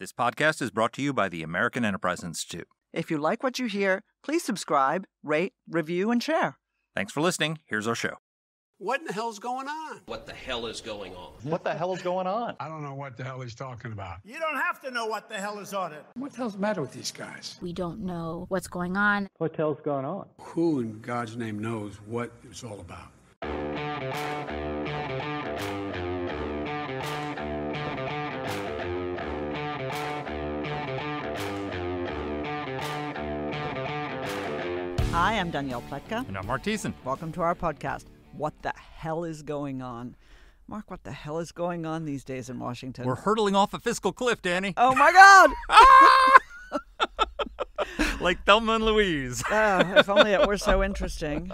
This podcast is brought to you by the American Enterprise Institute. If you like what you hear, please subscribe, rate, review, and share. Thanks for listening. Here's our show. What in the hell's going on? What the hell is going on? What the hell is going on? I don't know what the hell he's talking about. You don't have to know what the hell is on it. What the hell's the matter with these guys? We don't know what's going on. What the hell's going on? Who in God's name knows what it's all about? Hi, I'm Danielle Pletka. And I'm Mark Thiessen. Welcome to our podcast, What the Hell is Going On? Mark, what the hell is going on these days in Washington? We're hurtling off a fiscal cliff, Danny. Oh, my God! Like Thelma and Louise. Oh, if only it were so interesting.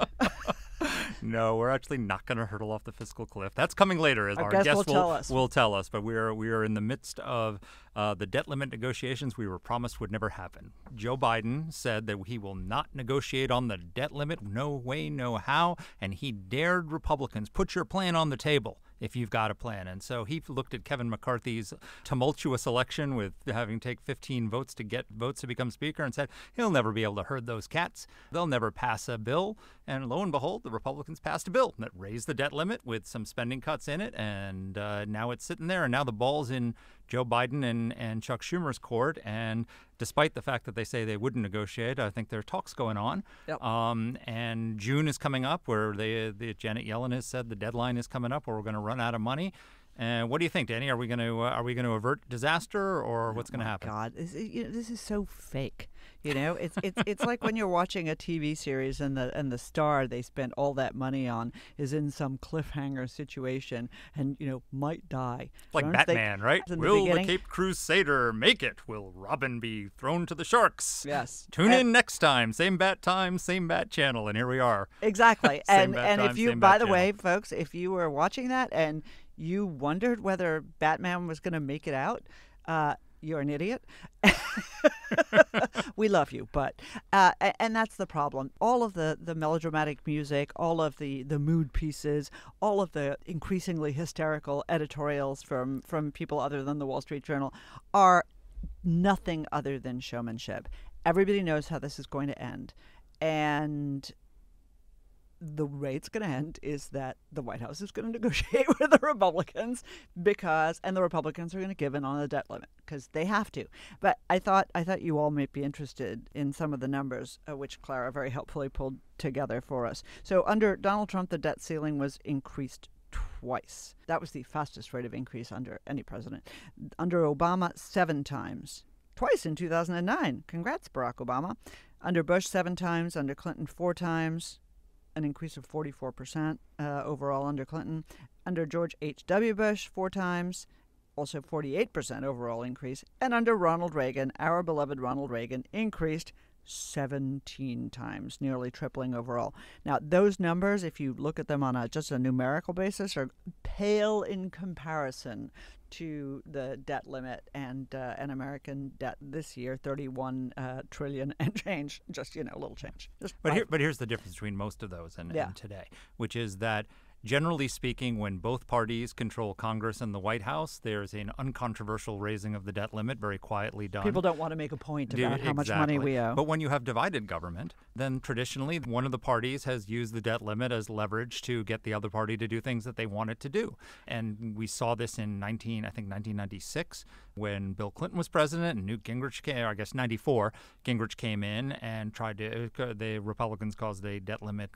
No, we're actually not going to hurtle off the fiscal cliff. That's coming later, as our guest guest will tell us. But we are in the midst of the debt limit negotiations we were promised would never happen. Joe Biden said that he will not negotiate on the debt limit, no way, no how, and he dared Republicans, put your plan on the table if you've got a plan. And so he looked at Kevin McCarthy's tumultuous election with having take 15 votes to get votes to become speaker and said he'll never be able to herd those cats. They'll never pass a bill. And lo and behold, the Republicans passed a bill that raised the debt limit with some spending cuts in it. And now it's sitting there. And now the ball's in Joe Biden and Chuck Schumer's court. And despite the fact that they say they wouldn't negotiate, I think there are talks going on. Yep. And June is coming up where Janet Yellen has said the deadline is coming up where we're going to run out of money. And what do you think, Danny? Are we going to avert disaster, or what's going to happen? God, this is so fake. You know, it's like when you're watching a TV series and the star they spent all that money on is in some cliffhanger situation and might die. Like Batman, right? Will the Caped Crusader make it? Will Robin be thrown to the sharks? Yes. Tune in next time, same bat channel, and here we are. Exactly. and if you, by the way, channel. folks, if you were watching that and you wondered whether Batman was going to make it out, you're an idiot. We love you, but and that's the problem. All of the melodramatic music, all of the mood pieces, all of the increasingly hysterical editorials from people other than the Wall Street Journal are nothing other than showmanship. Everybody knows how this is going to end, and the way it's going to end is that the White House is going to negotiate with the Republicans and the Republicans are going to give in on the debt limit because they have to. But I thought you all might be interested in some of the numbers, which Clara very helpfully pulled together for us. So under Donald Trump, the debt ceiling was increased twice. That was the fastest rate of increase under any president. Under Obama, 7 times. Twice in 2009. Congrats, Barack Obama. Under Bush, 7 times. Under Clinton, 4 times. An increase of 44% overall under Clinton. Under George H.W. Bush, 4 times, also 48% overall increase. And under Ronald Reagan, our beloved Ronald Reagan, increased 17 times, nearly tripling overall. Now, those numbers, if you look at them on just a numerical basis, are pale in comparison to the debt limit and American debt this year, 31 trillion and change, just, a little change. But here's the difference between most of those and today, which is that generally speaking, when both parties control Congress and the White House, there's an uncontroversial raising of the debt limit, very quietly done. People don't want to make a point about how much money we owe. But when you have divided government, then traditionally one of the parties has used the debt limit as leverage to get the other party to do things that they want it to do. And we saw this in 1996 when Bill Clinton was president and Newt Gingrich came, or I guess 94, Gingrich came in and tried to, the Republicans caused a debt limit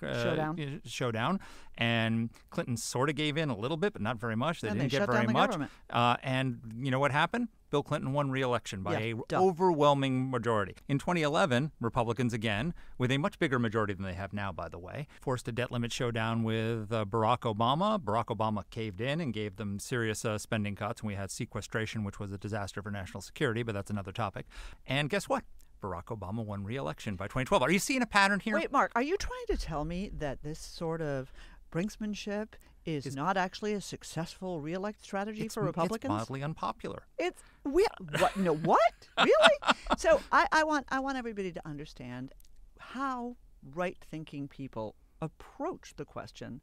showdown. And Clinton sort of gave in a little bit, but not very much. They didn't get very much. And you know what happened? Bill Clinton won re-election by an overwhelming majority. In 2011, Republicans again, with a much bigger majority than they have now, by the way, forced a debt limit showdown with Barack Obama. Barack Obama caved in and gave them serious spending cuts, and we had sequestration, which was a disaster for national security, but that's another topic. And guess what? Barack Obama won re-election by 2012. Are you seeing a pattern here? Wait, Mark, are you trying to tell me that this sort of brinksmanship is not actually a successful re-elect strategy for Republicans? It's mildly unpopular. What? No, what? Really? So I want everybody to understand how right-thinking people approach the question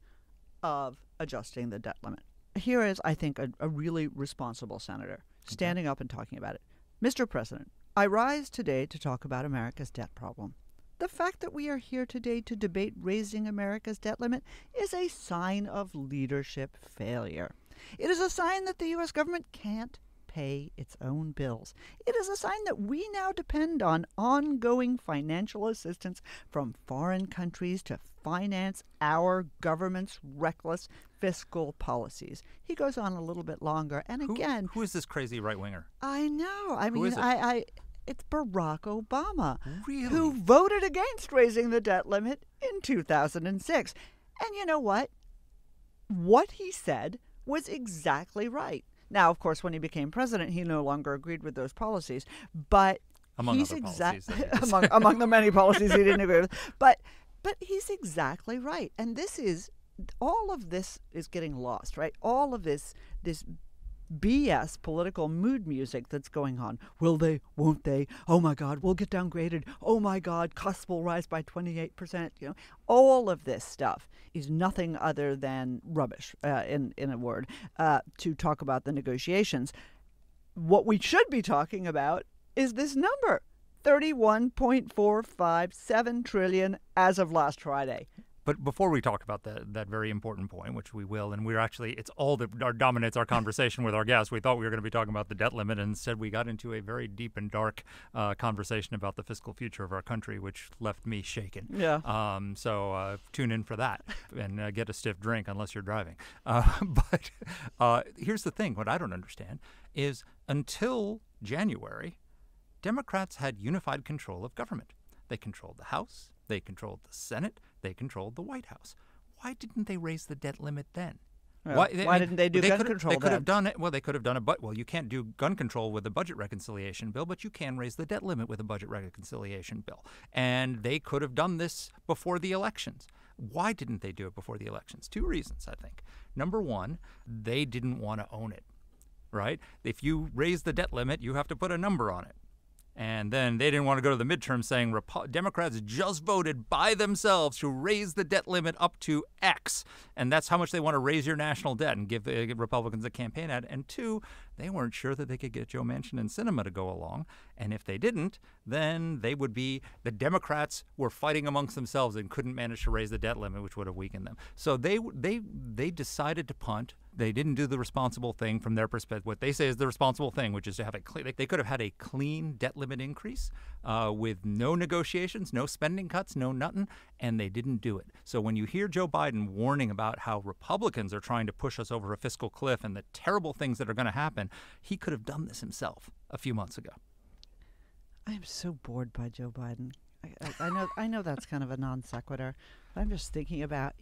of adjusting the debt limit. Here is, I think, a really responsible senator standing up and talking about it. Mr. President, I rise today to talk about America's debt problem. The fact that we are here today to debate raising America's debt limit is a sign of leadership failure. It is a sign that the U.S. government can't pay its own bills. It is a sign that we now depend on ongoing financial assistance from foreign countries to finance our government's reckless fiscal policies. He goes on a little bit longer, and again, who is this crazy right-winger? I know. I Who mean, is it? it's Barack Obama, Really? who voted against raising the debt limit in 2006. And you know what? What he said was exactly right. Now, of course, when he became president, he no longer agreed with those policies, but Among he's other policies. that he among the many policies he didn't agree with. But he's exactly right. And all of this is getting lost, right? All of this BS political mood music that's going on. Will they? Won't they? Oh my God, we'll get downgraded. Oh my God, costs will rise by 28%. You know, all of this stuff is nothing other than rubbish, in a word, to talk about the negotiations. What we should be talking about is this number, $31.457 trillion as of last Friday. But before we talk about that very important point, which we will, and we're actually, it's all that dominates our conversation with our guests. We thought we were going to be talking about the debt limit, and instead we got into a very deep and dark conversation about the fiscal future of our country, which left me shaken. Yeah. So tune in for that and get a stiff drink unless you're driving. But here's the thing. What I don't understand is until January, Democrats had unified control of government. They controlled the House. They controlled the Senate. They controlled the White House. Why didn't they raise the debt limit then? Why didn't they do gun control They could have then? done it. Well, they could have done it. But you can't do gun control with a budget reconciliation bill, but you can raise the debt limit with a budget reconciliation bill. And they could have done this before the elections. Why didn't they do it before the elections? Two reasons, I think. Number one, they didn't want to own it, right? If you raise the debt limit, you have to put a number on it. And then they didn't want to go to the midterm saying Democrats just voted by themselves to raise the debt limit up to X. And that's how much they want to raise your national debt and give Republicans a campaign ad. And two, they weren't sure that they could get Joe Manchin and Sinema to go along. And if they didn't, then they would be the Democrats were fighting amongst themselves and couldn't manage to raise the debt limit, which would have weakened them. So they decided to punt. They didn't do the responsible thing from their perspective. What they say is the responsible thing, which is to have they could have had a clean debt limit increase with no negotiations, no spending cuts, no nothing, and they didn't do it. So when you hear Joe Biden warning about how Republicans are trying to push us over a fiscal cliff and the terrible things that are going to happen, he could have done this himself a few months ago. I am so bored by Joe Biden. I know that's kind of a non sequitur, but I'm just thinking about,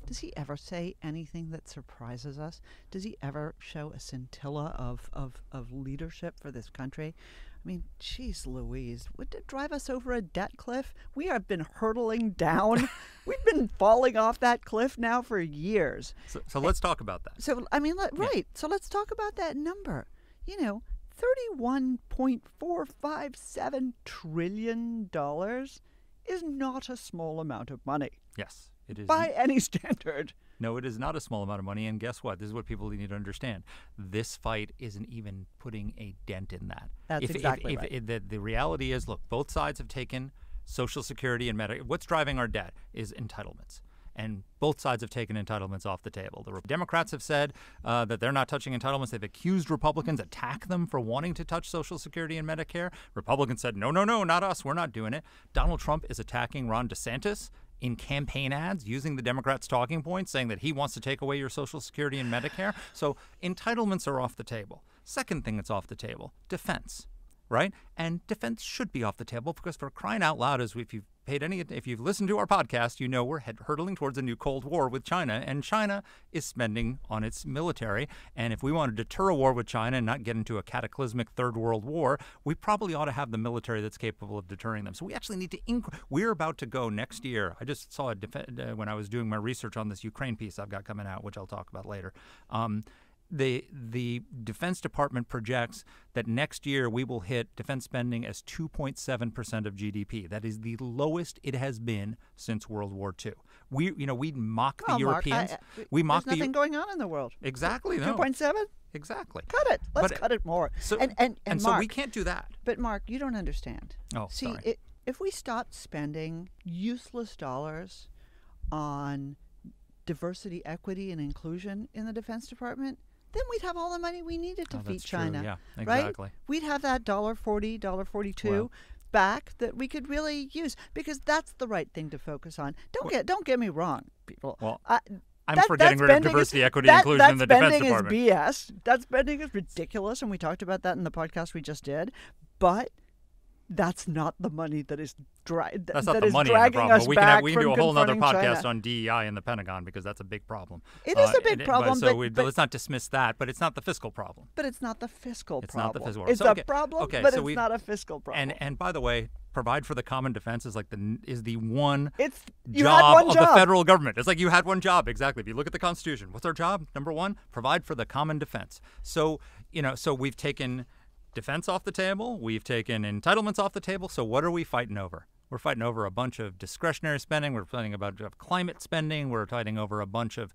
does he ever say anything that surprises us? Does he ever show a scintilla of leadership for this country? I mean, geez Louise, would it drive us over a debt cliff? We have been hurtling down. We've been falling off that cliff now for years. So let's talk about that. So, I mean, right. So let's talk about that number. $31.457 trillion is not a small amount of money. Yes, it is. By any standard. No, it is not a small amount of money. And guess what? This is what people need to understand. This fight isn't even putting a dent in that. That's exactly right. The reality is, look, both sides have taken Social Security and Medicare. What's driving our debt is entitlements. And both sides have taken entitlements off the table. The Democrats have said that they're not touching entitlements. They've accused Republicans, attack them for wanting to touch Social Security and Medicare. Republicans said, no, not us. We're not doing it. Donald Trump is attacking Ron DeSantis in campaign ads using the Democrats' talking points, saying that he wants to take away your Social Security and Medicare. So entitlements are off the table. Second thing that's off the table, defense, right? And defense should be off the table because, for crying out loud, if you've listened to our podcast, you know we're hurtling towards a new Cold War with China, and China is spending on its military. And if we want to deter a war with China and not get into a cataclysmic third world war, we probably ought to have the military that's capable of deterring them. So we actually need to we're about to go next year. I just saw when I was doing my research on this Ukraine piece I've got coming out, which I'll talk about later. The Defense Department projects that next year we will hit defense spending as 2.7% of GDP. That is the lowest it has been since World War II. We mock the Europeans. There's nothing going on in the world. Exactly. No. 2.7? Exactly. Cut it. Let's But- cut it more. So, and so Mark, we can't do that. But Mark, you don't understand. Oh, See, sorry. if we stopped spending useless dollars on diversity, equity, and inclusion in the Defense Department, then we'd have all the money we needed to Oh, defeat that's true. China. Yeah, right? exactly. We'd have that $1.40, $1.42 Well- back that we could really use, because that's the right thing to focus on. Don't get me wrong, people. Well, I'm for getting rid of diversity, equity, inclusion in the Defense Department. That spending is BS. That spending is ridiculous, and we talked about that in the podcast we just did. But that's not the money that is That's not the money in the dragging problem. us But we back can from do a whole other confronting podcast China. on DEI in the Pentagon, because that's a big problem. It is a big problem, So but let's not dismiss that. But it's not the fiscal problem. But it's not the fiscal It's problem. not the fiscal. It's So, okay, a problem, okay, but so it's we've- not a fiscal problem. And by the way, provide for the common defense is the one It's you had one of job. the federal government. It's like you had one job. Exactly. If you look at the Constitution, what's our job? Number one, provide for the common defense. So so we've taken defense off the table. We've taken entitlements off the table. So what are we fighting over? We're fighting over a bunch of discretionary spending. We're fighting about climate spending. We're fighting over a bunch of,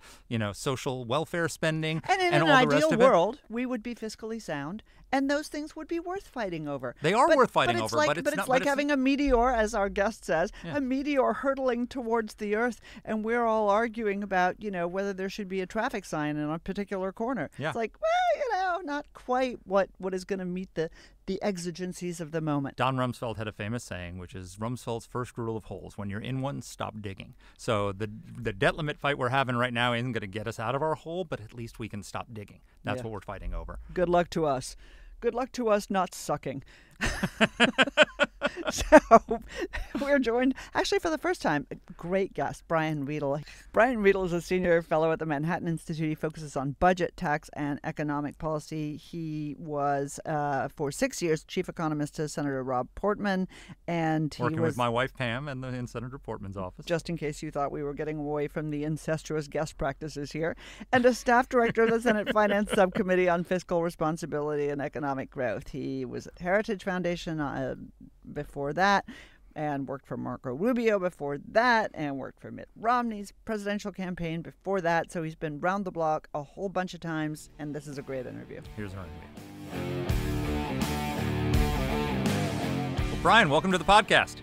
social welfare spending. And in all an the rest ideal of it. world, we would be fiscally sound, and those things would be worth fighting over. They are worth fighting but it's over, like, but it's but not- it's like but it's- having a meteor, as our guest says, Yeah. a meteor hurtling towards the Earth, and we're all arguing about, whether there should be a traffic sign in a particular corner. Yeah. It's like, well, not quite what is going to meet the exigencies of the moment. Don Rumsfeld had a famous saying, which is Rumsfeld's first rule of holes: when you're in one, stop digging. So the debt limit fight we're having right now isn't going to get us out of our hole, but at least we can stop digging. That's Yeah. what we're fighting over. Good luck to us. Good luck to us not sucking. So we're joined, actually for the first time, a great guest, Brian Riedel. Brian Riedel is a senior fellow at the Manhattan Institute. He focuses on budget, tax, and economic policy. He was, for 6 years, chief economist to Senator Rob Portman. And he Working was, with my wife, Pam, in Senator Portman's office. just in case you thought we were getting away from the incestuous guest practices here, and a staff director of the Senate Finance Subcommittee on Fiscal Responsibility and Economic Growth. He was at Heritage Foundation before that, and worked for Marco Rubio before that, and worked for Mitt Romney's presidential campaign before that. So he's been round the block a whole bunch of times, and this is a great interview. Here's our interview. Well, Brian, welcome to the podcast.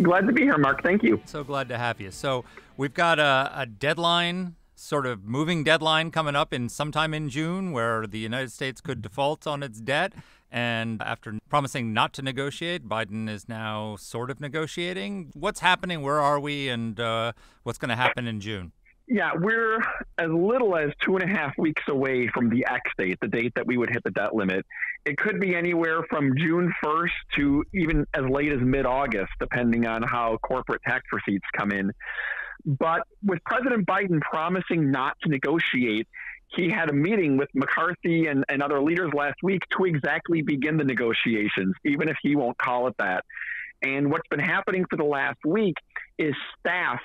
Glad to be here, Mark. Thank you. So glad to have you. So we've got a deadline, sort of moving deadline coming up in sometime in June, where the United States could default on its debt. And after promising not to negotiate, Biden is now sort of negotiating. What's happening? Where are we? And what's going to happen in June? Yeah, we're as little as 2.5 weeks away from the X date, the date that we would hit the debt limit. It could be anywhere from June 1st to even as late as mid-August, depending on how corporate tax receipts come in. But with President Biden promising not to negotiate, he had a meeting with McCarthy and other leaders last week to exactly begin the negotiations, even if he won't call it that. And what's been happening for the last week is staff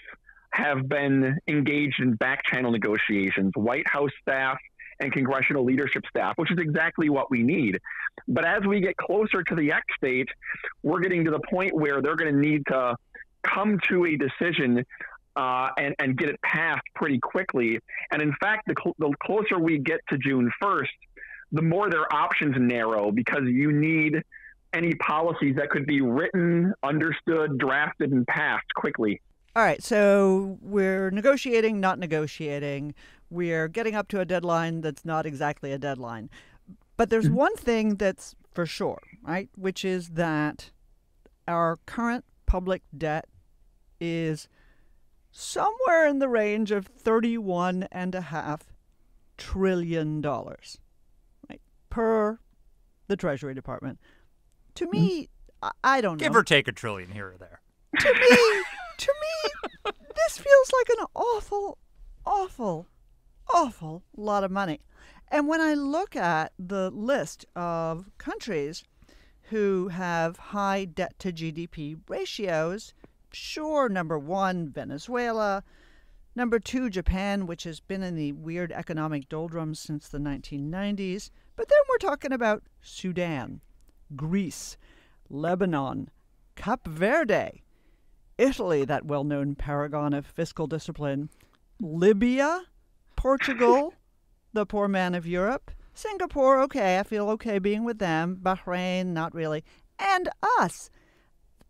have been engaged in back-channel negotiations, White House staff and congressional leadership staff, which is exactly what we need. But as we get closer to the X date, we're getting to the point where they're going to need to come to a decision and get it passed pretty quickly. And in fact, the closer we get to June 1st, the more their options narrow, because you need any policies that could be written, understood, drafted, and passed quickly. All right, so we're negotiating, not negotiating. We're getting up to a deadline that's not exactly a deadline. But there's one thing that's for sure, right, which is that our current public debt is somewhere in the range of $31.5 trillion, right, per the Treasury Department. To me, I don't know. Give or take $1 trillion here or there. To me, this feels like an awful lot of money. And when I look at the list of countries who have high debt to GDP ratios, sure, number one, Venezuela. Number two, Japan, which has been in the weird economic doldrums since the 1990s. But then we're talking about Sudan, Greece, Lebanon, Cape Verde, Italy, that well-known paragon of fiscal discipline, Libya, Portugal, the poor man of Europe, Singapore, okay, I feel okay being with them. Bahrain, not really. And us.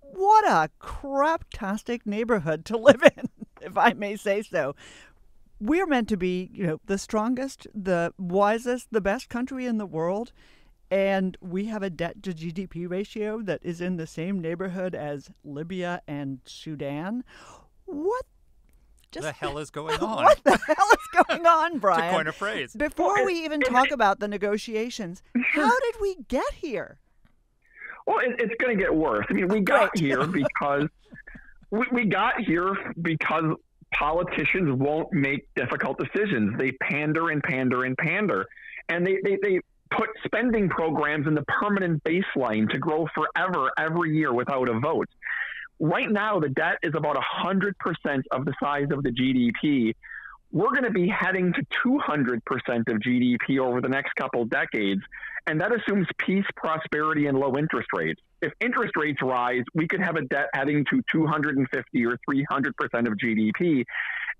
What a craptastic neighborhood to live in, if I may say so. We're meant to be, the strongest, the wisest, the best country in the world. And we have a debt to GDP ratio that is in the same neighborhood as Libya and Sudan. What the hell is going on? What the hell is going on, Brian? To coin a phrase. Before we even talk about the negotiations, how did we get here? Well, it's going to get worse. I mean, we got here because we got here because politicians won't make difficult decisions. They pander and pander and pander, and they put spending programs in the permanent baseline to grow forever every year without a vote. Right now, the debt is about 100% of the size of the GDP. We're going to be heading to 200% of GDP over the next couple decades, and that assumes peace, prosperity, and low interest rates. If interest rates rise, we could have a debt heading to 250 or 300% of GDP,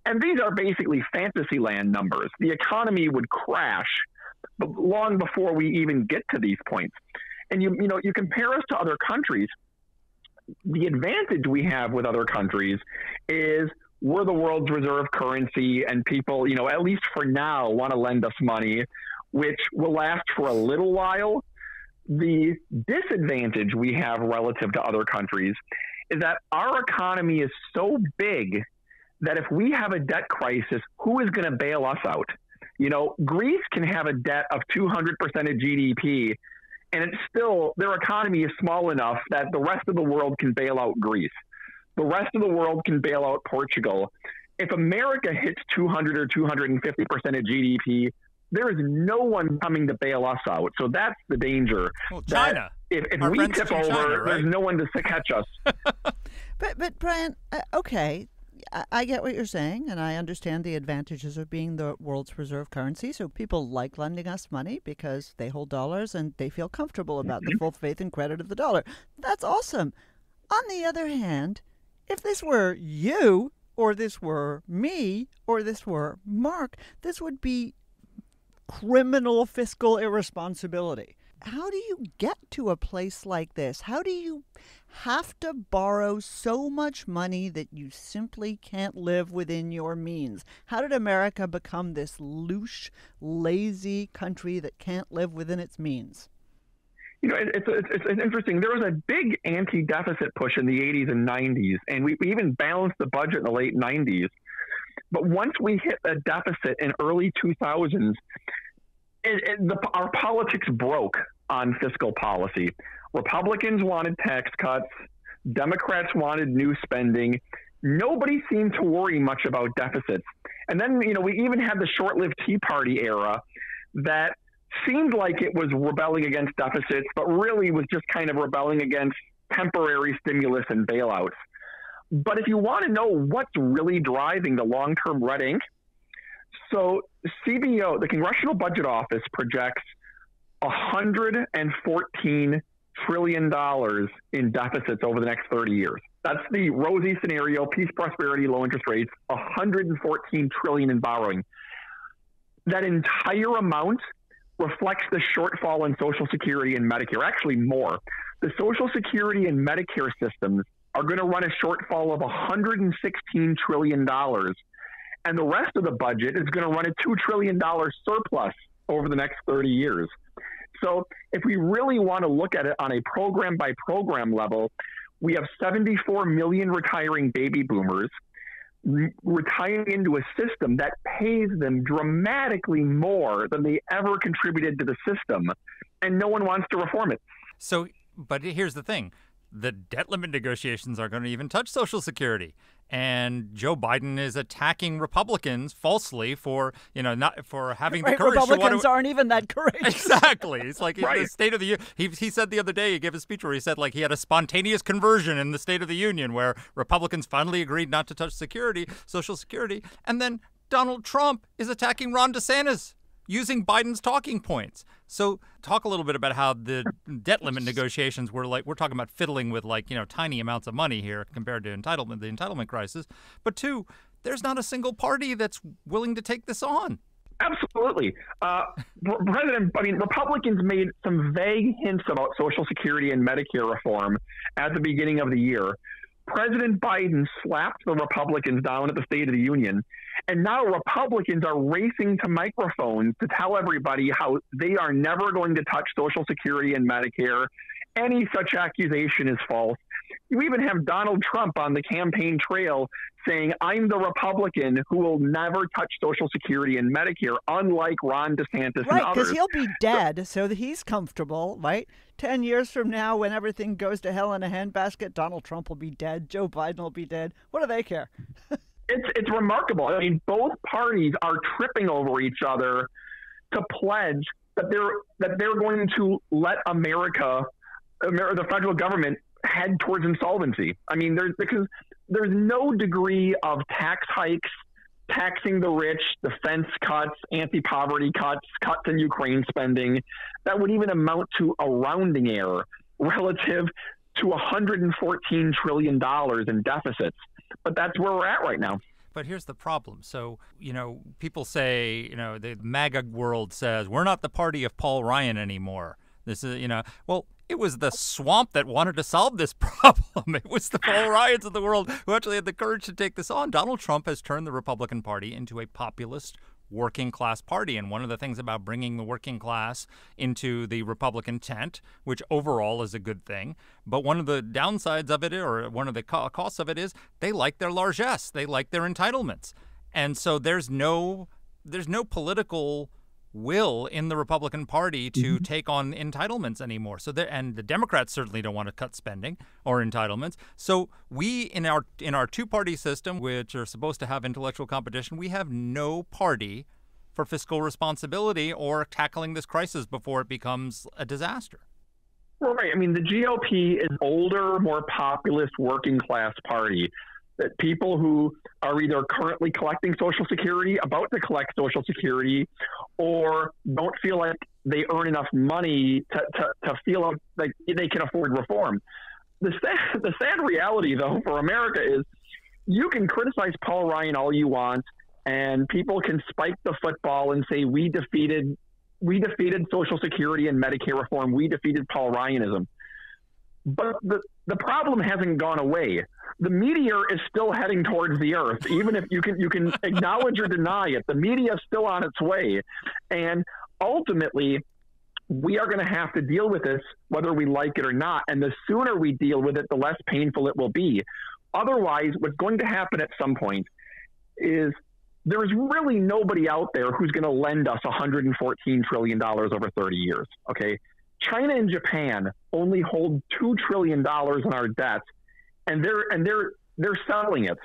and these are basically fantasy land numbers. The economy would crash long before we even get to these points. And you compare us to other countries. The advantage we have with other countries is we're the world's reserve currency, and people, at least for now, want to lend us money, which will last for a little while. The disadvantage we have relative to other countries is that our economy is so big that if we have a debt crisis, who is going to bail us out? Greece can have a debt of 200% of GDP, and it's still, their economy is small enough that the rest of the world can bail out Greece. The rest of the world can bail out Portugal. If America hits 200 or 250% of GDP, there is no one coming to bail us out. So that's the danger. Well, China. If we tip over, China, right? There's no one to catch us. But Brian, okay, I get what you're saying, and I understand the advantages of being the world's reserve currency. So people like lending us money because they hold dollars and they feel comfortable about the full faith and credit of the dollar. That's awesome. On the other hand, if this were you, or this were me, or this were Mark, this would be criminal fiscal irresponsibility. How do you get to a place like this? How do you have to borrow so much money that you simply can't live within your means? How did America become this loose, lazy country that can't live within its means? It's interesting. There was a big anti-deficit push in the 80s and 90s, and we even balanced the budget in the late 90s. But once we hit a deficit in early 2000s, our politics broke on fiscal policy. Republicans wanted tax cuts. Democrats wanted new spending. Nobody seemed to worry much about deficits. And then, we even had the short-lived Tea Party era that seemed like it was rebelling against deficits, but really was just kind of rebelling against temporary stimulus and bailouts. But if you want to know what's really driving the long-term red ink, so CBO, the Congressional Budget Office, projects $114 trillion in deficits over the next 30 years. That's the rosy scenario, peace, prosperity, low interest rates, $114 trillion in borrowing. That entire amount reflects the shortfall in Social Security and Medicare, actually more. The Social Security and Medicare systems are going to run a shortfall of $116 trillion, and the rest of the budget is going to run a $2 trillion surplus over the next 30 years. So if we really want to look at it on a program-by-program level, we have 74 million retiring baby boomers retiring into a system that pays them dramatically more than they ever contributed to the system, and no one wants to reform it. So, but here's the thing. The debt limit negotiations are going to even touch Social Security. And Joe Biden is attacking Republicans falsely for, not for having the courage. Republicans aren't even that courageous. Exactly. It's like right. The State of the Union. He said the other day, he gave a speech where he said like he had a spontaneous conversion in the State of the Union where Republicans finally agreed not to touch Social Security. And then Donald Trump is attacking Ron DeSantis using Biden's talking points. So talk a little bit about how the debt limit negotiations were like, we're talking about fiddling with tiny amounts of money here compared to the entitlement crisis. But two, there's not a single party that's willing to take this on. Absolutely. Republicans made some vague hints about Social Security and Medicare reform at the beginning of the year. President Biden slapped the Republicans down at the State of the Union, and now Republicans are racing to microphones to tell everybody how they are never going to touch Social Security and Medicare. Any such accusation is false. You even have Donald Trump on the campaign trail saying, I'm the Republican who will never touch Social Security and Medicare, unlike Ron DeSantis and others. Right, because he'll be dead, so that he's comfortable, right? 10 years from now, when everything goes to hell in a handbasket, Donald Trump will be dead, Joe Biden will be dead. What do they care? It's remarkable. I mean, both parties are tripping over each other to pledge that they're going to let the federal government head towards insolvency. I mean, because there's no degree of tax hikes, taxing the rich, defense cuts, anti-poverty cuts, cuts in Ukraine spending that would even amount to a rounding error relative to $114 trillion in deficits. But that's where we're at right now. But here's the problem. So, people say, the MAGA world says, we're not the party of Paul Ryan anymore. This is, well, it was the swamp that wanted to solve this problem. It was the Paul Ryans of the world who actually had the courage to take this on. Donald Trump has turned the Republican Party into a populist working class party. And one of the things about bringing the working class into the Republican tent, which overall is a good thing, but one of the downsides of it, or one of the costs of it, is they like their largesse. They like their entitlements. And so there's no political will in the Republican Party to take on entitlements anymore. So and the Democrats certainly don't want to cut spending or entitlements. So we in our two-party system, which are supposed to have intellectual competition, we have no party for fiscal responsibility or tackling this crisis before it becomes a disaster. Well, right. I mean, the GOP is an older, more populist working class party. That people who are either currently collecting Social Security, about to collect Social Security, or don't feel like they earn enough money to feel like they can afford reform. The sad reality, though, for America is you can criticize Paul Ryan all you want, and people can spike the football and say, we defeated Social Security and Medicare reform. We defeated Paul Ryanism. But the problem hasn't gone away. The meteor is still heading towards the Earth, even if you can acknowledge or deny it. The meteor is still on its way, and ultimately, we are going to have to deal with this, whether we like it or not. And the sooner we deal with it, the less painful it will be. Otherwise, what's going to happen at some point is there's really nobody out there who's going to lend us $114 trillion over 30 years. Okay. China and Japan only hold $2 trillion in our debt, and they're selling it.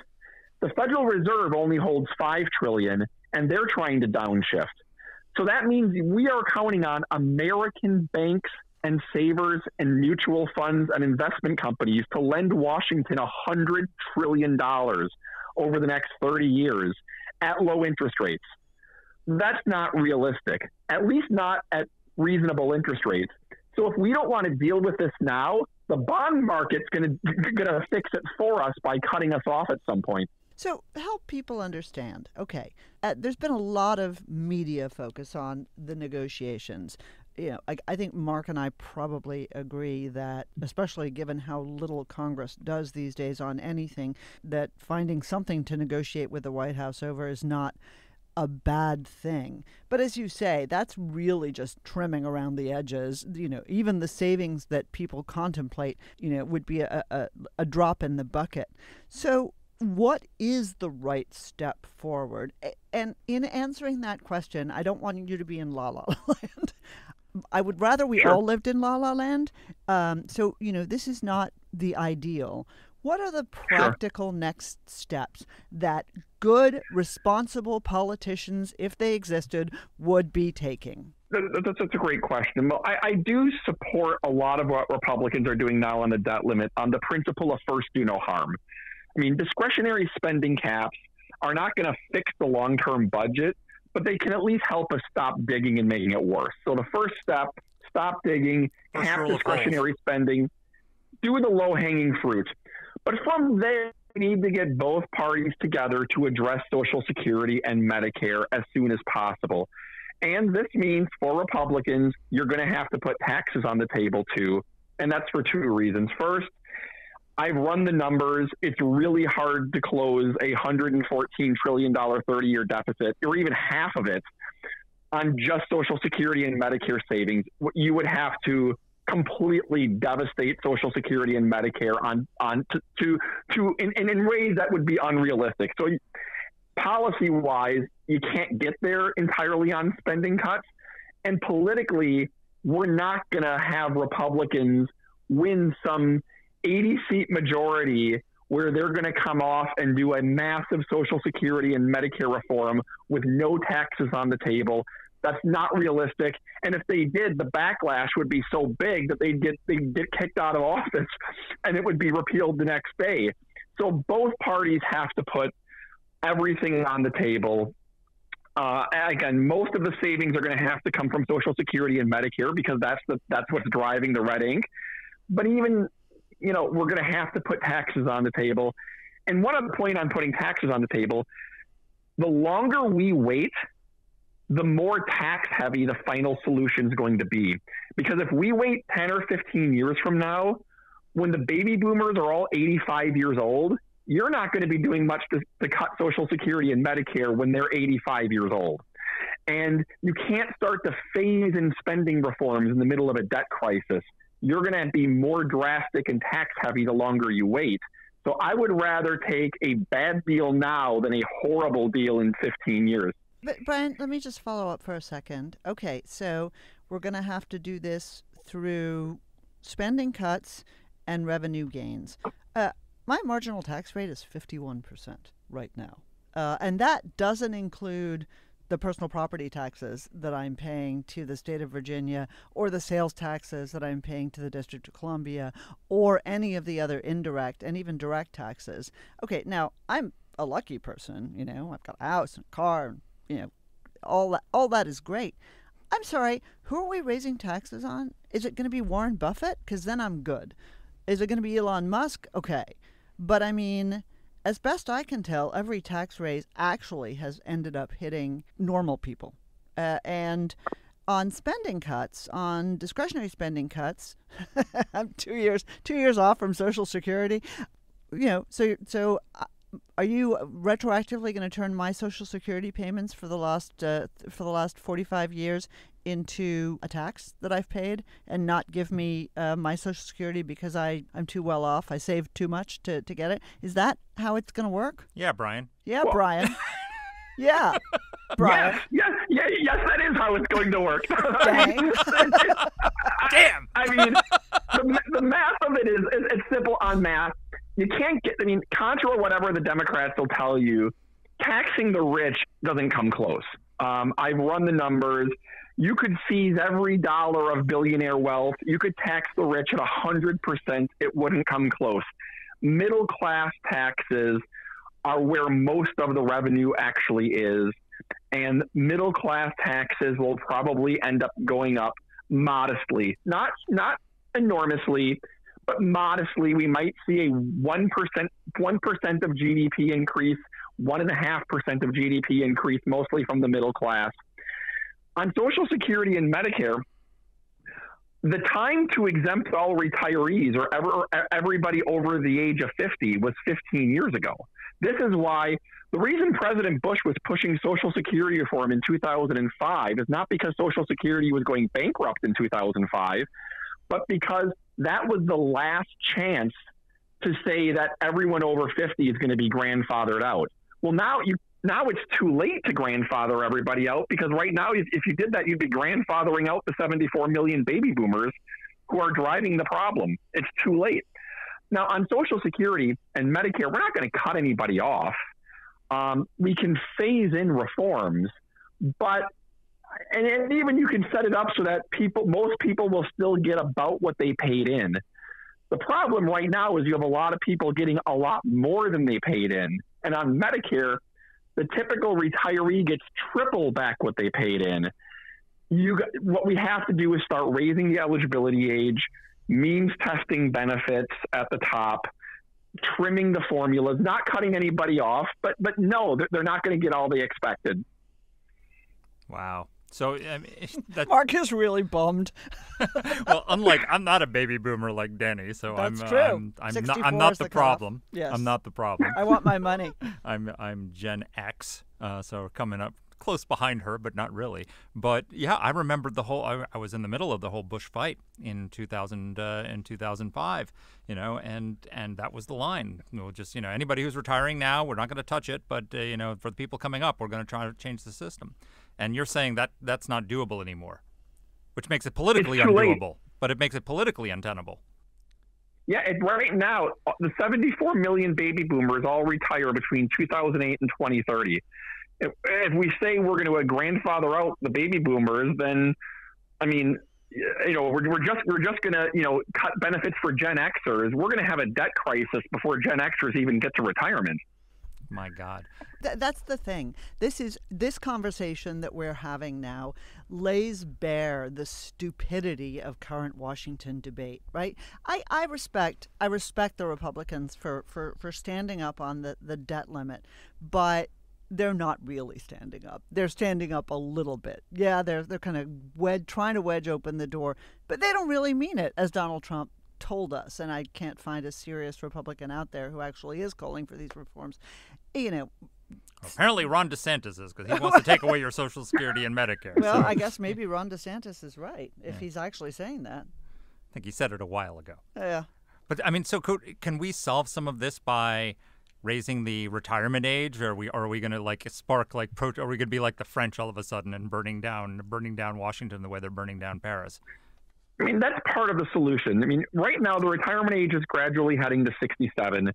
The Federal Reserve only holds $5 trillion, and they're trying to downshift. So that means we are counting on American banks and savers and mutual funds and investment companies to lend Washington $100 trillion over the next 30 years at low interest rates. That's not realistic, at least not at reasonable interest rates. So if we don't want to deal with this now, the bond market's going to fix it for us by cutting us off at some point. So help people understand. Okay, there's been a lot of media focus on the negotiations. I think Mark and I probably agree that, especially given how little Congress does these days on anything, that finding something to negotiate with the White House over is not a bad thing. But as you say, that's really just trimming around the edges. Even the savings that people contemplate, would be a drop in the bucket. So what is the right step forward? And in answering that question, I don't want you to be in La La Land. I would rather we all lived in La La Land. So, this is not the ideal. What are the practical next steps that good, responsible politicians, if they existed, would be taking? That's a great question. Well, I do support a lot of what Republicans are doing now on the debt limit on the principle of first do no harm. I mean, discretionary spending caps are not going to fix the long-term budget, but they can at least help us stop digging and making it worse. So the first step, stop digging, cap discretionary spending, do the low-hanging fruit. But from there, We need to get both parties together to address Social Security and Medicare as soon as possible. And this means for Republicans, you're going to have to put taxes on the table too. And that's for two reasons. First, I've run the numbers. It's really hard to close a $114 trillion 30-year deficit, or even half of it, on just Social Security and Medicare savings. You would have to completely devastate Social Security and Medicare in ways that would be unrealistic. So policy-wise, you can't get there entirely on spending cuts. And politically, we're not going to have Republicans win some 80-seat majority where they're going to come off and do a massive Social Security and Medicare reform with no taxes on the table. That's not realistic. And if they did, the backlash would be so big that they'd get kicked out of office and it would be repealed the next day. So both parties have to put everything on the table. Again, most of the savings are going to have to come from Social Security and Medicare because that's what's driving the red ink. But even, we're going to have to put taxes on the table. And one other point on putting taxes on the table, the longer we wait, the more tax heavy the final solution is going to be. Because if we wait 10 or 15 years from now, when the baby boomers are all 85 years old, you're not going to be doing much to cut Social Security and Medicare when they're 85 years old. And you can't start to phase in spending reforms in the middle of a debt crisis. You're going to be more drastic and tax heavy the longer you wait. So I would rather take a bad deal now than a horrible deal in 15 years. But Brian, let me just follow up for a second. Okay, so we're going to have to do this through spending cuts and revenue gains. My marginal tax rate is 51% right now. And that doesn't include the personal property taxes that I'm paying to the state of Virginia, or the sales taxes that I'm paying to the District of Columbia, or any of the other indirect and even direct taxes. Okay, now I'm a lucky person, I've got a house and a car, and, all that is great. I'm sorry, who are we raising taxes on? Is it going to be Warren Buffett? Because then I'm good. Is it going to be Elon Musk? Okay. But I mean, as best I can tell, every tax raise actually has ended up hitting normal people. And on spending cuts, on discretionary spending cuts, I'm 2 years off from Social Security. So are you retroactively going to turn my Social Security payments for the last 45 years into a tax that I've paid and not give me my Social Security because I'm too well off? I saved too much to get it. Is that how it's going to work? Yeah, Brian. Yeah, well, Brian. Yeah, Brian. Yes, that is how it's going to work. Dang. Damn. I mean, the math of it is it's simple on math. You can't get, contra whatever the Democrats will tell you, taxing the rich doesn't come close. I've run the numbers. You could seize every dollar of billionaire wealth. You could tax the rich at 100%. It wouldn't come close. Middle class taxes are where most of the revenue actually is. And middle class taxes will probably end up going up modestly, not enormously, but modestly. We might see a 1% of GDP increase, 1.5% of GDP increase, mostly from the middle class. On Social Security and Medicare, the time to exempt all retirees or everybody over the age of 50 was 15 years ago. This is why the reason President Bush was pushing Social Security reform in 2005 is not because Social Security was going bankrupt in 2005, but because that was the last chance to say that everyone over 50 is going to be grandfathered out. Well, now it's too late to grandfather everybody out, because right now, if you did that, you'd be grandfathering out the 74 million baby boomers who are driving the problem. It's too late. Now, on Social Security and Medicare, we're not going to cut anybody off. We can phase in reforms, but and even you can set it up so that most people will still get about what they paid in. The problem right now is you have a lot of people getting a lot more than they paid in. And on Medicare, the typical retiree gets triple back what they paid in. What we have to do is start raising the eligibility age, means testing benefits at the top, trimming the formulas, not cutting anybody off, but no, they're not going to get all they expected. Wow. So I mean, Mark is really bummed. Well, unlike I'm not a baby boomer like Denny, so That's I'm true. I'm not the cutoff. problem. Yes. I'm not the problem. I want my money. I'm Gen X, so coming up close behind her, but not really. But yeah, I remembered the whole. I was in the middle of the whole Bush fight in 2005. And that was the line. We'll just anybody who's retiring now, we're not going to touch it. But for the people coming up, we're going to try to change the system. And you're saying that that's not doable anymore, which makes it politically undoable. But it makes it politically untenable. Yeah, right now, the 74 million baby boomers all retire between 2008 and 2030. If we say we're going to grandfather out the baby boomers, then, I mean, we're just going to, cut benefits for Gen Xers. We're going to have a debt crisis before Gen Xers even get to retirement. My God. That's the thing. This conversation that we're having now lays bare the stupidity of current Washington debate, right? I respect the Republicans for standing up on the debt limit, but they're not really standing up. They're standing up a little bit. Yeah, they're kind of trying to wedge open the door, but they don't really mean it, as Donald Trump told us. And I can't find a serious Republican out there who actually is calling for these reforms. Apparently Ron DeSantis is, because he wants to take away your Social Security and Medicare. Well, I guess maybe Ron DeSantis is right, if he's actually saying that. I think he said it a while ago. Yeah. But, I mean, so can we solve some of this by raising the retirement age, or are we going to spark are we going to be like the French all of a sudden and burning down Washington the way they're burning down Paris? I mean, that's part of the solution. I mean, right now the retirement age is gradually heading to 67.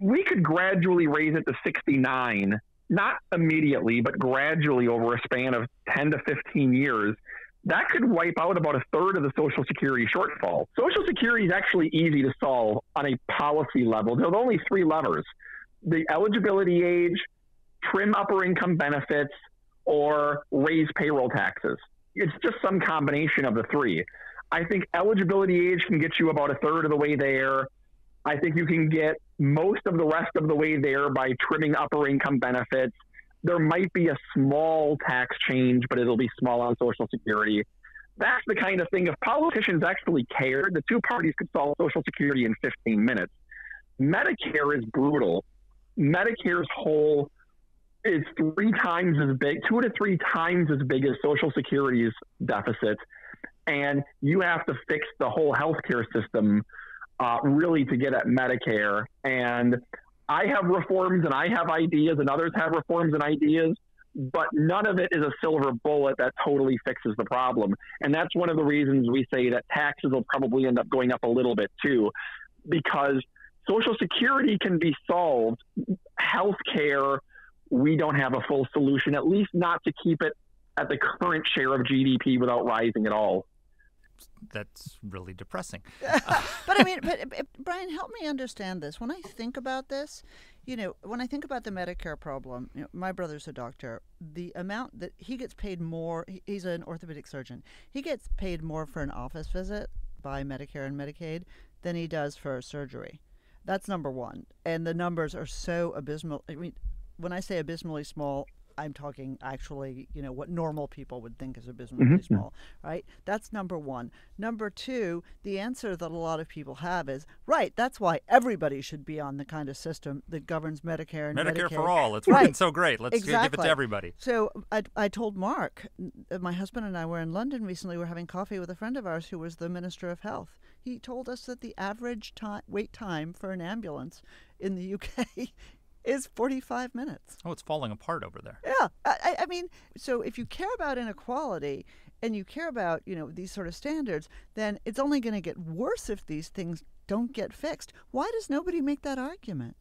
We could gradually raise it to 69, not immediately, but gradually over a span of 10 to 15 years. That could wipe out about a third of the Social Security shortfall. Social Security is actually easy to solve on a policy level. There's only three levers: the eligibility age, trim upper income benefits, or raise payroll taxes. It's just some combination of the three. I think eligibility age can get you about a third of the way there. I think you can get most of the rest of the way there by trimming upper income benefits. There might be a small tax change, but it'll be small on Social Security. That's the kind of thing, if politicians actually cared, the two parties could solve Social Security in 15 minutes. Medicare is brutal. Medicare's hole is 3 times as big, 2 to 3 times as big as Social Security's deficit. And you have to fix the whole healthcare system really to get at Medicare. And I have reforms and I have ideas and others have reforms and ideas, but none of it is a silver bullet that totally fixes the problem. And that's one of the reasons we say that taxes will probably end up going up a little bit too, because Social Security can be solved. Healthcare, we don't have a full solution, at least not to keep it at the current share of GDP without rising at all. That's really depressing. But I mean, but Brian, help me understand this. When I think about this, when I think about the Medicare problem, my brother's a doctor. The amount that he gets paid more, he's an orthopedic surgeon. He gets paid more for an office visit by Medicare and Medicaid than he does for surgery. That's number one. And the numbers are so abysmal. I mean, when I say abysmally small, I'm talking actually, what normal people would think is abysmally small, right? That's number one. Number two, the answer that a lot of people have is, right, that's why everybody should be on the kind of system that governs Medicare and Medicaid. Medicare for all. It's working so great. Let's give it to everybody. So I told Mark, my husband and I were in London recently. We were having coffee with a friend of ours who was the Minister of Health. He told us that the average wait time for an ambulance in the UK is 45 minutes. Oh, it's falling apart over there. Yeah. I mean, so if you care about inequality and you care about, these sort of standards, then it's only going to get worse if these things don't get fixed. Why does nobody make that argument?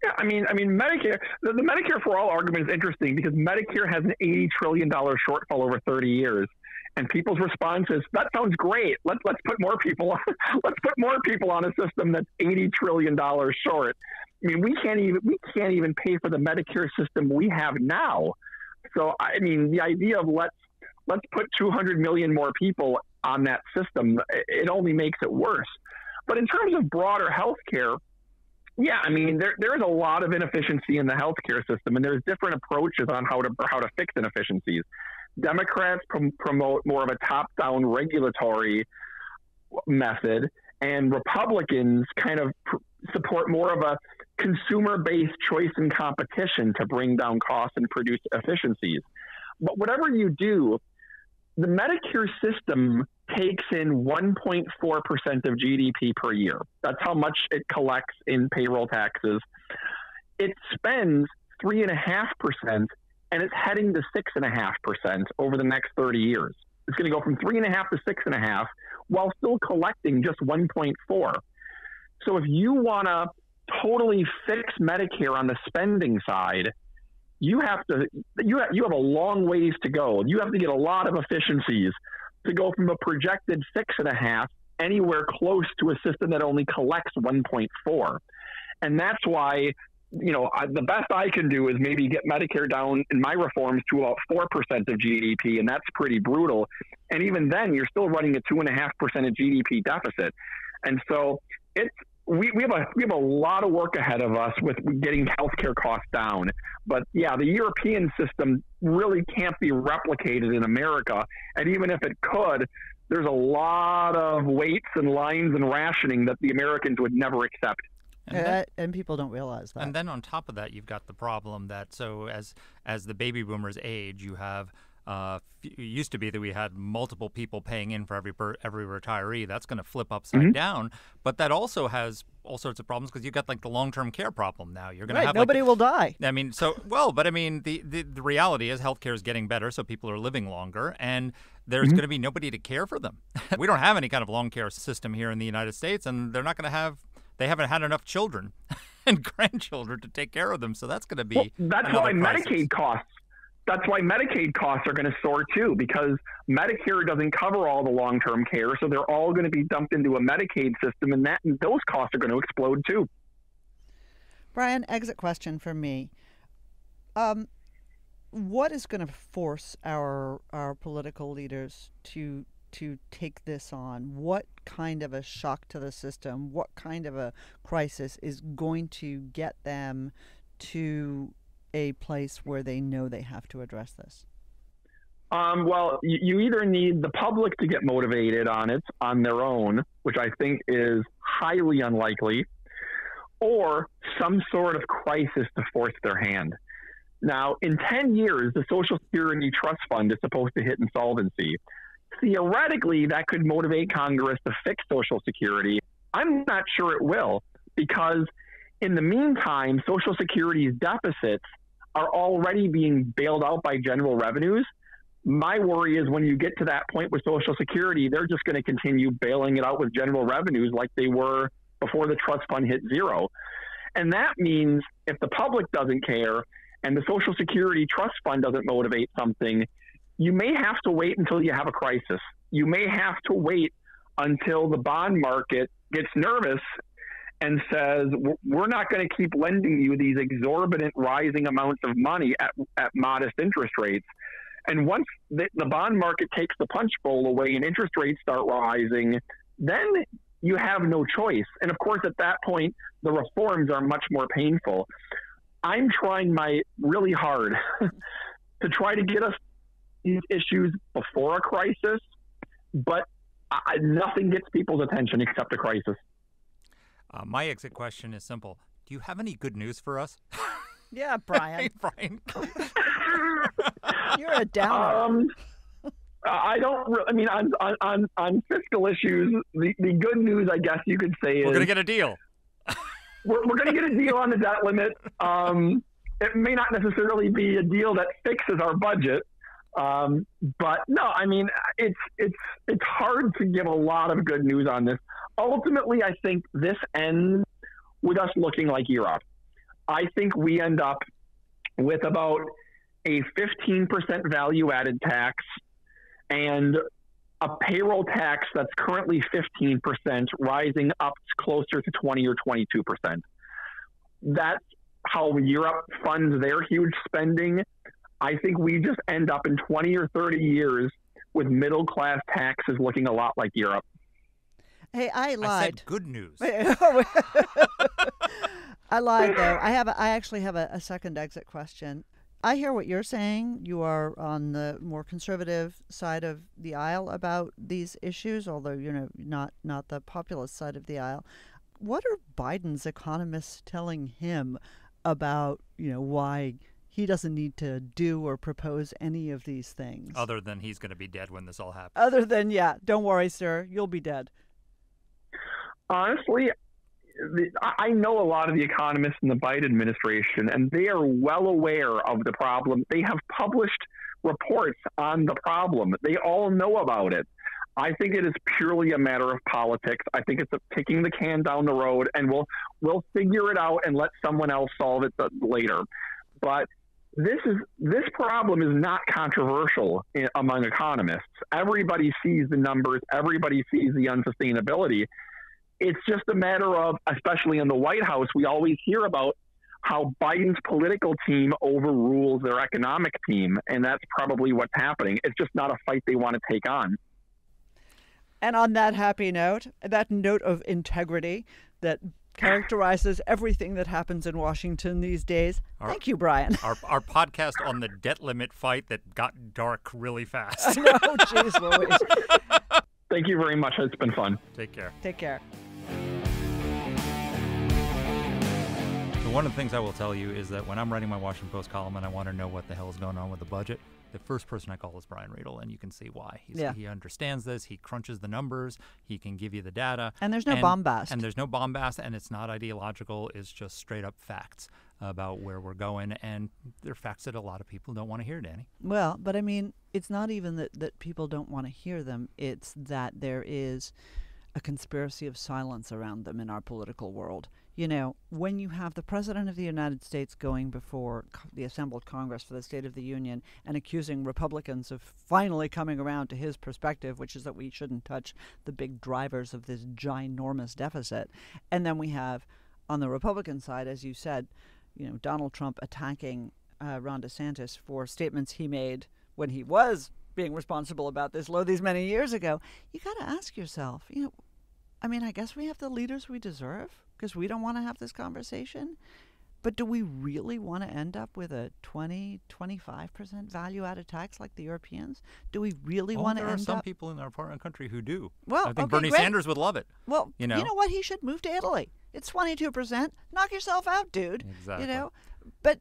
Yeah, I mean, Medicare, the Medicare for all argument is interesting because Medicare has an $80 trillion shortfall over 30 years. And people's response is, that sounds great. Let's put more people on. Let's put more people on a system that's $80 trillion short. I mean, we can't even pay for the Medicare system we have now. So, I mean, the idea of let's put 200 million more people on that system, it only makes it worse. But in terms of broader health care, Yeah, I mean, there is a lot of inefficiency in the healthcare system, and there's different approaches on how to fix inefficiencies. Democrats promote more of a top-down regulatory method, and Republicans kind of support more of a consumer-based choice and competition to bring down costs and produce efficiencies. But whatever you do, the Medicare system takes in 1.4% of GDP per year. That's how much it collects in payroll taxes. It spends 3.5%, and it's heading to 6.5% over the next 30 years. It's going to go from 3.5 to 6.5 while still collecting just 1.4. So if you want to totally fix Medicare on the spending side, you have a long ways to go. You have to get a lot of efficiencies to go from a projected 6.5 anywhere close to a system that only collects 1.4. And that's why, the best I can do is maybe get Medicare down in my reforms to about 4% of GDP, and that's pretty brutal. And even then, you're still running a 2.5% of GDP deficit. And so we have a lot of work ahead of us with getting healthcare costs down. But yeah, the European system really can't be replicated in America. And even if it could, there's a lot of waits and lines and rationing that the Americans would never accept. And people don't realize that. And then on top of that, you've got the problem that as the baby boomers age, you have it used to be that we had multiple people paying in for every retiree. That's going to flip upside down. But that also has all sorts of problems because you've got like the long-term care problem now. You're going to have nobody will die. I mean, the reality is healthcare is getting better, so people are living longer, and there's going to be nobody to care for them. We don't have any kind of long care system here in the United States, and they're not going to have. They haven't had enough children and grandchildren to take care of them, so that's going to be. That's why Medicaid costs. That's why Medicaid costs are going to soar too, because Medicare doesn't cover all the long-term care, so they're all going to be dumped into a Medicaid system, and those costs are going to explode too. Brian, exit question from me. What is going to force our political leaders to take this on? What kind of a shock to the system, what kind of a crisis is going to get them to a place where they know they have to address this? Well, you either need the public to get motivated on their own, which I think is highly unlikely, or some sort of crisis to force their hand. Now, in 10 years, the Social Security Trust Fund is supposed to hit insolvency. Theoretically, that could motivate Congress to fix Social Security. I'm not sure it will, because in the meantime, Social Security's deficits are already being bailed out by general revenues. My worry is when you get to that point with Social Security, they're just going to continue bailing it out with general revenues like they were before the trust fund hit zero. And that means if the public doesn't care and the Social Security Trust Fund doesn't motivate something, you may have to wait until you have a crisis. You may have to wait until the bond market gets nervous and says, we're not going to keep lending you these exorbitant rising amounts of money at modest interest rates. And once the bond market takes the punch bowl away and interest rates start rising, then you have no choice. And of course, at that point, the reforms are much more painful. I'm trying really hard to try to get us these issues before a crisis, but nothing gets people's attention except a crisis. My exit question is simple. Do you have any good news for us? Yeah, Brian. Hey, Brian. You're a downer. I don't really, I mean, on fiscal issues, the good news, I guess you could say, is we're going to get a deal. We're going to get a deal on the debt limit. It may not necessarily be a deal that fixes our budget. But no, I mean, it's hard to give a lot of good news on this. Ultimately, I think this ends with us looking like Europe. I think we end up with about a 15% value-added tax and a payroll tax that's currently 15% rising up closer to 20 or 22%. That's how Europe funds their huge spending. I think we just end up in 20 or 30 years with middle-class taxes looking a lot like Europe. Hey, I I lied. said good news. I lied, though. I actually have a second exit question. I hear what you're saying. You are on the more conservative side of the aisle about these issues, although, not the populist side of the aisle. What are Biden's economists telling him about, why he doesn't need to do or propose any of these things? Other than he's going to be dead when this all happens. Other than, don't worry, sir, you'll be dead. Honestly, I know a lot of the economists in the Biden administration, and they are well aware of the problem. They have published reports on the problem. They all know about it. I think it is purely a matter of politics. I think it's kicking the can down the road, and we'll figure it out and let someone else solve it later. But this problem is not controversial among economists. Everybody sees the numbers. Everybody sees the unsustainability. It's just a matter of, especially in the White House, we always hear about how Biden's political team overrules their economic team, and that's probably what's happening. It's just not a fight they want to take on. And on that happy note, that note of integrity that characterizes everything that happens in Washington these days, thank you, Brian. Our podcast on the debt limit fight that got dark really fast. I know, jeez Louise. Thank you very much. It's been fun. Take care. Take care. So one of the things I will tell you is that when I'm writing my Washington Post column and I want to know what the hell is going on with the budget, the first person I call is Brian Riedel, and you can see why. He understands this. He crunches the numbers. He can give you the data. And there's no bombast. And there's no bombast, and it's not ideological. It's just straight up facts about where we're going, and they're facts that a lot of people don't want to hear, Danny. Well, but I mean, it's not even that people don't want to hear them. It's that there is a conspiracy of silence around them in our political world. When you have the President of the United States going before the assembled Congress for the State of the Union and accusing Republicans of finally coming around to his perspective, which is that we shouldn't touch the big drivers of this ginormous deficit. And then we have, on the Republican side, as you said, Donald Trump attacking Ron DeSantis for statements he made when he was being responsible about this these many years ago. You got to ask yourself, I guess we have the leaders we deserve because we don't want to have this conversation. But do we really want to end up with a 20-25% value-added tax like the Europeans? Do we really want to end up? There are some people in our part of the country who do. Well, I think Bernie Sanders would love it. Well, you know what? He should move to Italy. It's 22%. Knock yourself out, dude. Exactly. But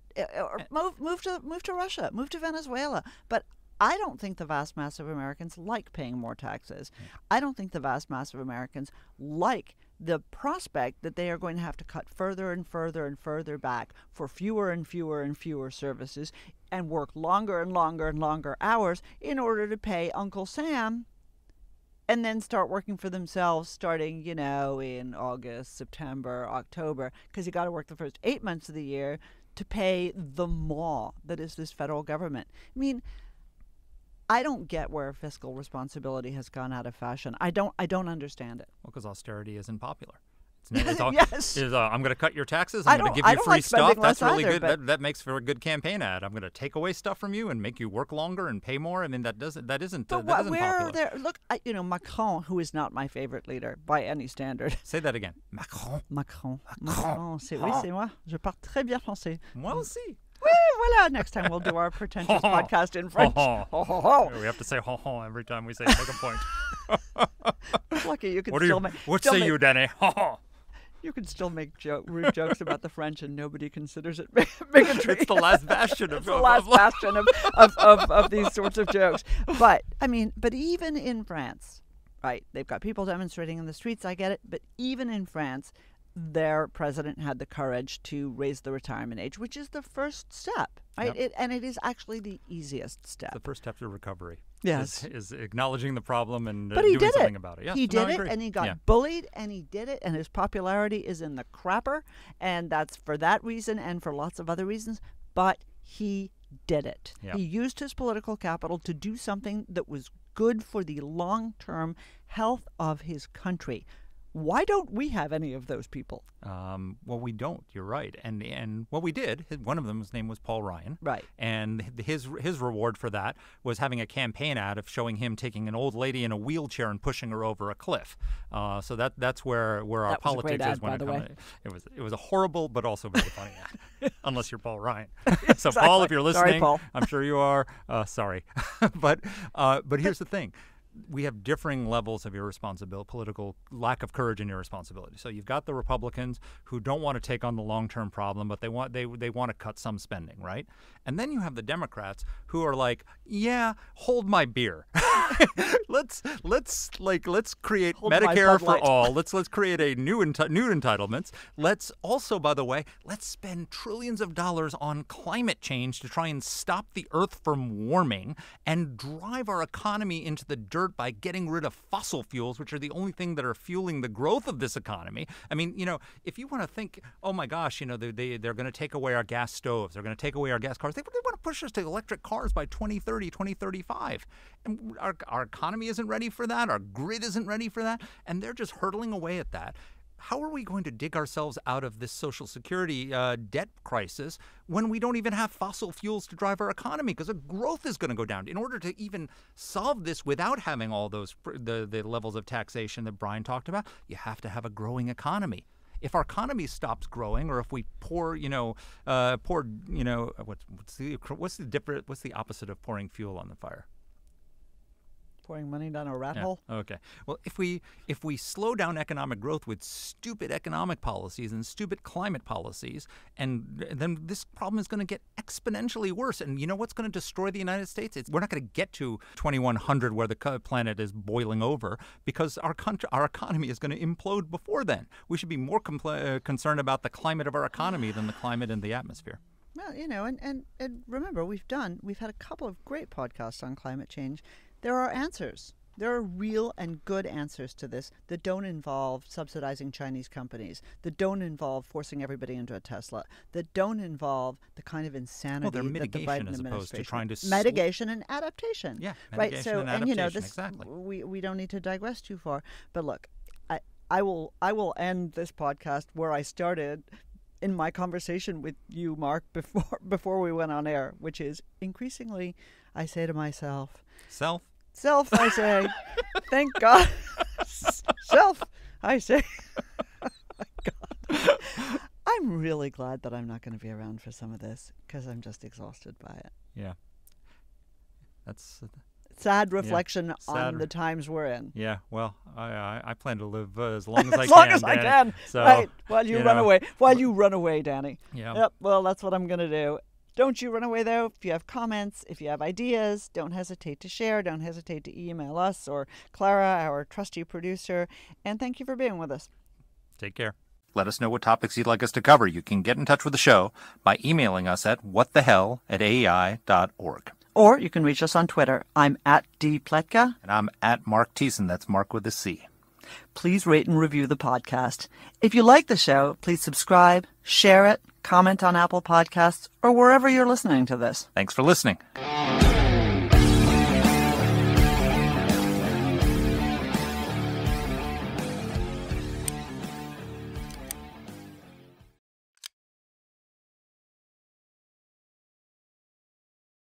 move to Russia. Move to Venezuela. But I don't think the vast mass of Americans like paying more taxes. I don't think the vast mass of Americans like the prospect that they are going to have to cut further and further and further back for fewer and fewer and fewer services and work longer and longer and longer hours in order to pay Uncle Sam and then start working for themselves starting, in August, September, October, because you got to work the first 8 months of the year to pay the maw that is this federal government. I mean, I don't get where fiscal responsibility has gone out of fashion. I don't understand it. Well, because austerity isn't popular. It's all, yes. I'm going to cut your taxes. I'm going to give you free stuff. That's really either, good. That makes for a good campaign ad. I'm going to take away stuff from you and make you work longer and pay more. I mean, that isn't popular. Look, Macron, who is not my favorite leader by any standard. Say that again. Macron. C'est moi. Je parle très bien français. Moi aussi. Voilà. Next time we'll do our pretentious podcast in French. We have to say ho ho every time we say make a point. Lucky you can What say you, Danny? You can still make rude jokes about the French, and nobody considers it bigotry. It's the last bastion of of these sorts of jokes. But even in France, right? They've got people demonstrating in the streets. I get it, but even in France, their president had the courage to raise the retirement age, which is the first step, right? Yep. And it is actually the easiest step. The first step to recovery. Yes. Is acknowledging the problem and doing something about it. Yes. He did it, and he got bullied, and he did it, and his popularity is in the crapper, and that's for that reason and for lots of other reasons, but he did it. Yep. He used his political capital to do something that was good for the long-term health of his country. Why don't we have any of those people? Well, we don't. You're right. And what we did, one of them, his name was Paul Ryan. Right. And his reward for that was having a campaign ad of showing him taking an old lady in a wheelchair and pushing her over a cliff. So that's where our politics is when it comes. It was a horrible but also very funny ad, unless you're Paul Ryan. So Exactly. Paul, if you're listening, Sorry, Paul. I'm sure you are. Sorry, but here's the thing. We have differing levels of irresponsibility, political lack of courage and irresponsibility. So you've got the Republicans who don't want to take on the long-term problem, but they want to cut some spending, right? And then you have the Democrats who are like, yeah, hold my beer. let's create Hold my Medicare Bud for Light. all. Let's create a new entitlements. Let's also, by the way, let's spend trillions of dollars on climate change to try and stop the Earth from warming and drive our economy into the dirt by getting rid of fossil fuels, which are the only thing that are fueling the growth of this economy. I mean, if you want to think, oh my gosh, they're going to take away our gas stoves, they're going to take away our gas cars, they want to push us to electric cars by 2030, 2035. And our economy isn't ready for that, our grid isn't ready for that, and they're just hurtling away at that. How are we going to dig ourselves out of this Social Security debt crisis when we don't even have fossil fuels to drive our economy? Because the growth is going to go down. In order to even solve this without having all those the levels of taxation that Brian talked about, you have to have a growing economy. If our economy stops growing, or if we what's the opposite of pouring fuel on the fire? Pouring money down a rat hole? Okay. Well, if we slow down economic growth with stupid economic policies and stupid climate policies, and then this problem is going to get exponentially worse. And you know what's going to destroy the United States? We're not going to get to 2100 where the planet is boiling over, because our economy is going to implode before then. We should be more concerned about the climate of our economy than the climate in the atmosphere. Well, and remember, we've had a couple of great podcasts on climate change. There are answers. There are real and good answers to this that don't involve subsidizing Chinese companies, that don't involve forcing everybody into a Tesla, that don't involve the kind of insanity they're that the mitigation Biden as opposed to administration. trying to mitigation and adaptation. Yeah, right. mitigation So and and adaptation, this exactly. we don't need to digress too far. But look, I will end this podcast where I started in my conversation with you, Mark, before we went on air, which is increasingly I say to myself, Self, I say, thank God. Self, I say, oh my God. I'm really glad that I'm not going to be around for some of this, because I'm just exhausted by it. Yeah. That's sad reflection sad. on the times we're in. Yeah, well, I plan to live as long as I can. As long as I Danny. can. So, right, while you run away. While you run away, Danny. Yeah. Yep, well, that's what I'm going to do. Don't you run away, though. If you have comments, if you have ideas, don't hesitate to share. Don't hesitate to email us or Clara, our trusty producer. And thank you for being with us. Take care. Let us know what topics you'd like us to cover. You can get in touch with the show by emailing us at whatthehell@aei.org. Or you can reach us on Twitter. I'm at @dpletka. And I'm at Mark Thiessen. That's Mark with a C. Please rate and review the podcast. If you like the show, please subscribe, share it, comment on Apple Podcasts, or wherever you're listening to this. Thanks for listening.